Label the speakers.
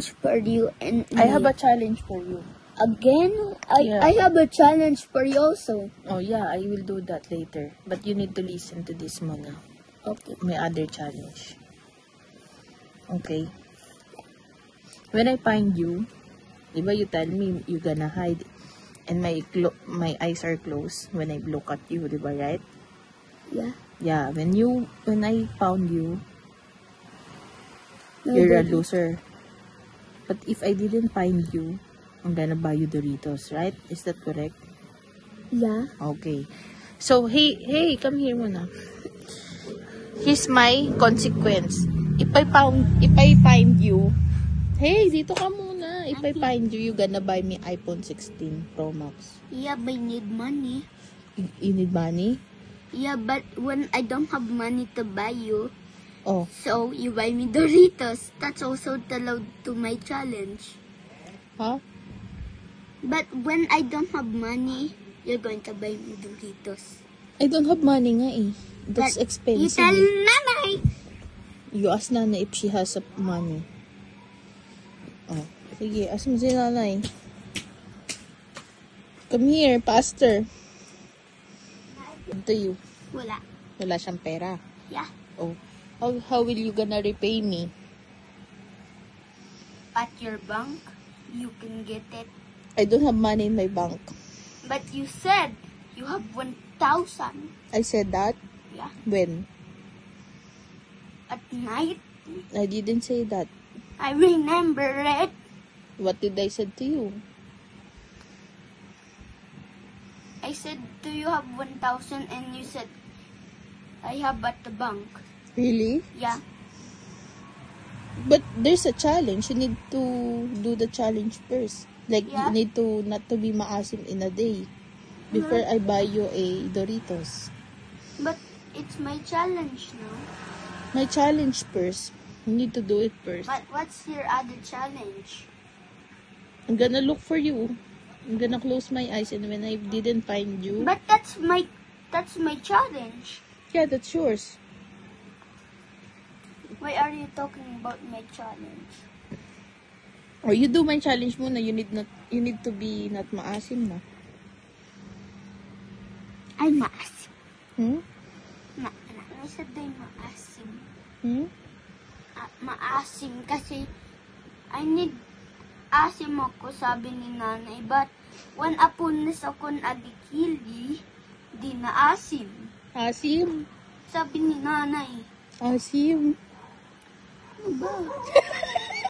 Speaker 1: for you and
Speaker 2: I have a challenge for you.
Speaker 1: again.
Speaker 2: Yeah.
Speaker 1: I have a challenge for you also.
Speaker 2: Oh yeah, I will do that later. But you need to listen to this muna.
Speaker 1: Okay.
Speaker 2: My other challenge. Okay. When I find you, diba you tell me you gonna hide and my eyes are closed when I look at you, diba, right?
Speaker 1: Yeah.
Speaker 2: Yeah, when I found you, you're a loser. But if I didn't find you, I'm gonna buy you Doritos, right? Is that correct?
Speaker 1: Yeah.
Speaker 2: Okay. So, hey, come here muna. Here's my consequence. If I find you, hey, dito ka muna. If I find you, you gonna buy me iPhone 16 Pro Max.
Speaker 1: Yeah, but I need money.
Speaker 2: You need money?
Speaker 1: Yeah, but when I don't have money to buy you,
Speaker 2: Oh,
Speaker 1: so you buy me Doritos. That's also allowed to my challenge.
Speaker 2: huh?
Speaker 1: But when I don't have money, you're going to buy me Doritos.
Speaker 2: I don't have money nga eh. That's
Speaker 1: But
Speaker 2: expensive.
Speaker 1: you tell
Speaker 2: eh.
Speaker 1: nanay.
Speaker 2: You ask Nana if she has money. Oh, sige, ask mo si Nanay. Come here, pastor. To you.
Speaker 1: Wala.
Speaker 2: Wala siyang pera.
Speaker 1: Yeah.
Speaker 2: Oh, how will you gonna repay me?
Speaker 1: At your bank, you can get it.
Speaker 2: I don't have money in my bank.
Speaker 1: But you said you have 1,000.
Speaker 2: I said that?
Speaker 1: Yeah.
Speaker 2: When?
Speaker 1: At night,
Speaker 2: I didn't say that.
Speaker 1: I remember it.
Speaker 2: What did I said to you?
Speaker 1: I said, do you have 1,000? And you said, I have at the bank.
Speaker 2: Really?
Speaker 1: Yeah.
Speaker 2: But there's a challenge. You need to do the challenge first. Like,
Speaker 1: Yeah.
Speaker 2: you need to not to be maasim in a day before I buy you a Doritos.
Speaker 1: But it's my challenge now.
Speaker 2: My challenge first. You need to do it first.
Speaker 1: But what's your other challenge?
Speaker 2: I'm gonna look for you. I'm gonna close my eyes, and when I didn't find you,
Speaker 1: But that's my challenge.
Speaker 2: yeah, that's yours.
Speaker 1: Why are you talking about my challenge?
Speaker 2: Or you do my challenge muna. You need to be not maasim na.
Speaker 1: Ay, maasim.
Speaker 2: Hmm?
Speaker 1: I said ay maasim.
Speaker 2: Hmm?
Speaker 1: Maasim kasi I need asim ako, sabi ni nanay. But when apunas akon agikili, di na asim.
Speaker 2: Asim.
Speaker 1: Sabi ni nanay.
Speaker 2: Asim.
Speaker 1: Ano ba?